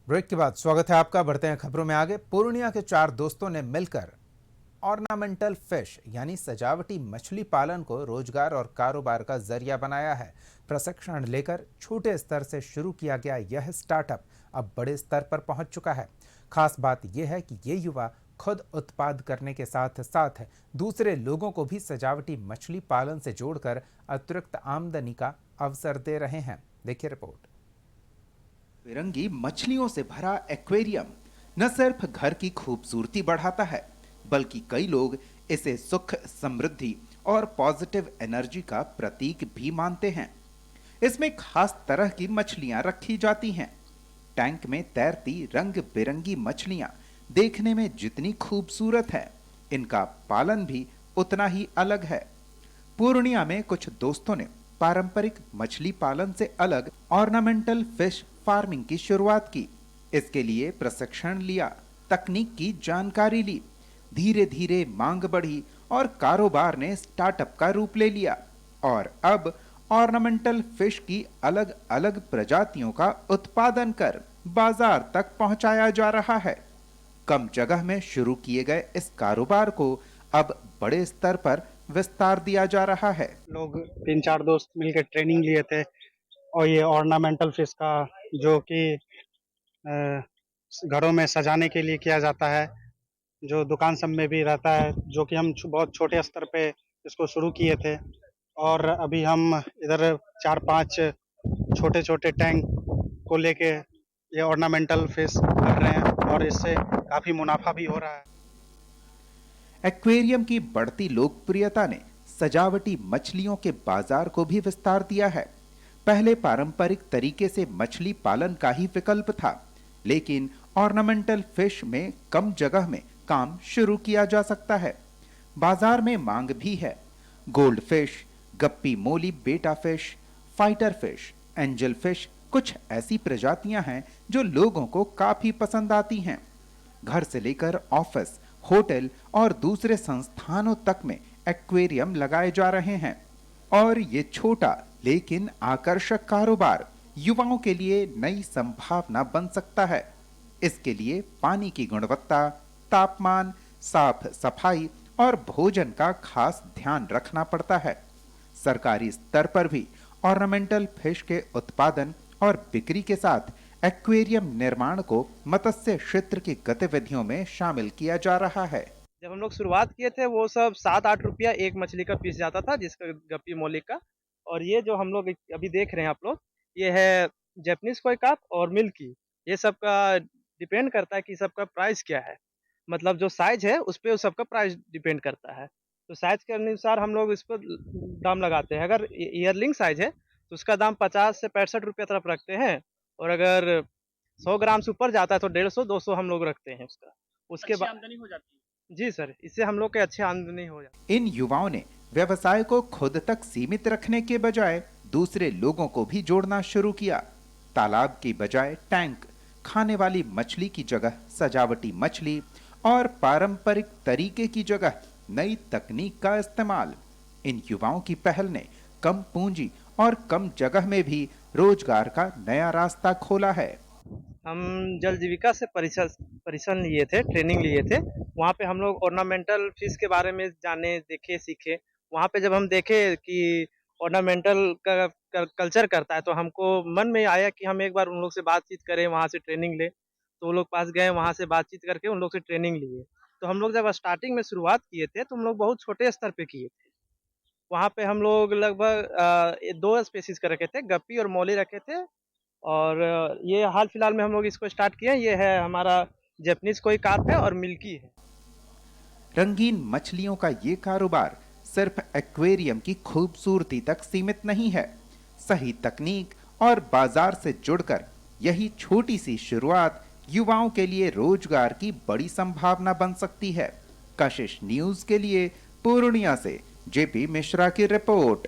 Break के बाद स्वागत है आपका। बढ़ते हैं खबरों में आगे। पूर्णिया के 4 दोस्तों ने मिलकर ऑर्नामेंटल फिश यानी सजावटी मछली पालन को रोजगार और कारोबार का जरिया बनाया है। प्रशिक्षण लेकर छोटे स्तर से शुरू किया गया यह स्टार्टअप अब बड़े स्तर पर पहुंच चुका है। खास बात यह है कि ये युवा खुद उत्पाद करने के साथ साथ दूसरे लोगों को भी सजावटी मछली पालन से जोड़कर अतिरिक्त आमदनी का अवसर दे रहे हैं। देखिए रिपोर्ट। बिरंगी मछलियों से भरा एक्वेरियम न सिर्फ घर की खूबसूरती बढ़ाता है, बल्कि कई लोग इसे सुख, समृद्धि और पॉजिटिव एनर्जी का प्रतीक भी मानते हैं। इसमें खास तरह की मछलियां रखी जाती हैं। टैंक में तैरती रंग बिरंगी मछलियां देखने में जितनी खूबसूरत है, इनका पालन भी उतना ही अलग है। पूर्णिया में कुछ दोस्तों ने पारंपरिक मछली पालन से अलग ऑर्नामेंटल फिश फार्मिंग की शुरुआत की। इसके लिए प्रशिक्षण लिया, तकनीक की जानकारी ली। धीरे धीरे मांग बढ़ी और कारोबार ने स्टार्टअप का रूप ले लिया और अब ऑर्नामेंटल फिश की अलग अलग प्रजातियों का उत्पादन कर बाजार तक पहुंचाया जा रहा है। कम जगह में शुरू किए गए इस कारोबार को अब बड़े स्तर पर विस्तार दिया जा रहा है। लोग 3-4 दोस्त मिलकर ट्रेनिंग लिए थे और ये ऑर्नामेंटल फिश का जो कि घरों में सजाने के लिए किया जाता है, जो दुकान सब में भी रहता है, जो कि हम बहुत छोटे स्तर पे इसको शुरू किए थे और अभी हम इधर 4-5 छोटे-छोटे टैंक को लेके ये ऑर्नामेंटल फिश कर रहे हैं और इससे काफ़ी मुनाफा भी हो रहा है। एक्वेरियम की बढ़ती लोकप्रियता ने सजावटी मछलियों के बाजार को भी विस्तार दिया है। पहले पारंपरिक तरीके से मछली पालन का ही विकल्प था, लेकिन ऑर्नामेंटल फिश में कम जगह में काम शुरू किया जा सकता है। बाजार में मांग भी है। गोल्ड फिश, गप्पी मोली बेटा fish, fighter fish, angel fish कुछ ऐसी प्रजातियां हैं जो लोगों को काफी पसंद आती हैं। घर से लेकर ऑफिस, होटल और दूसरे संस्थानों तक में एक्वेरियम लगाए जा रहे हैं और ये छोटा लेकिन आकर्षक कारोबार युवाओं के लिए नई संभावना बन सकता है। इसके लिए पानी की गुणवत्ता, तापमान, साफ सफाई और भोजन का खास ध्यान रखना पड़ता है। सरकारी स्तर पर भी ऑर्नामेंटल फिश के उत्पादन और बिक्री के साथ एक्वेरियम निर्माण को मत्स्य क्षेत्र की गतिविधियों में शामिल किया जा रहा है। जब हम लोग शुरुआत किए थे वो सब 7-8 रुपया एक मछली का पीस जाता था, जिसका गप्पी मोली का। और ये जो हम लोग अभी देख रहे हैं आप लोग, ये है जैपनीज कोई काप और मिल्की। ये सब का डिपेंड करता है कि सबका प्राइस क्या है। मतलब जो साइज है उस पे उस सबका प्राइस डिपेंड करता है। तो साइज के अनुसार हम लोग इस पर दाम लगाते हैं। अगर ईयरलिंग साइज है तो उसका दाम 50 से 65 रुपया तरफ रखते हैं, और अगर 100 ग्राम से ऊपर जाता है तो 150-200 हम लोग रखते हैं उसका। उसके बाद आमदनी हो जाती है। जी सर, इससे हम लोग के अच्छी आमदनी हो जाती है। इन युवाओं ने व्यवसाय को खुद तक सीमित रखने के बजाय दूसरे लोगों को भी जोड़ना शुरू किया। तालाब की बजाय टैंक, खाने वाली मछली की जगह सजावटी मछली और पारंपरिक तरीके की जगह नई तकनीक का इस्तेमाल। इन युवाओं की पहल ने कम पूंजी और कम जगह में भी रोजगार का नया रास्ता खोला है। हम जल जीविका से परिक्षण लिए थे, ट्रेनिंग लिए थे। वहाँ पे हम लोग ऑर्नामेंटल फिश के बारे में जाने, देखे, सीखे। वहाँ पे जब हम देखे कि ऑर्नामेंटल का कल्चर करता है, तो हमको मन में आया कि हम एक बार उन लोग से बातचीत करें, वहाँ से ट्रेनिंग लें। तो वो लोग पास गए, वहाँ से बातचीत करके उन लोग से ट्रेनिंग लिए। तो हम लोग जब स्टार्टिंग में शुरुआत किए थे, तो हम लोग बहुत छोटे स्तर पे किए थे। वहाँ पे हम लोग लगभग 2 स्पेशीज़ का रखे थे, गप्पी और मोली रखे थे। और ये हाल फिलहाल में हम लोग इसको स्टार्ट किए हैं। ये है हमारा जैपनीज कोई कार्प है और मिल्की है। रंगीन मछलियों का ये कारोबार सिर्फ एक्वेरियम की खूबसूरती तक सीमित नहीं है। सही तकनीक और बाजार से जुड़कर यही छोटी सी शुरुआत युवाओं के लिए रोजगार की बड़ी संभावना बन सकती है। कशिश न्यूज के लिए पूर्णिया से जेपी मिश्रा की रिपोर्ट।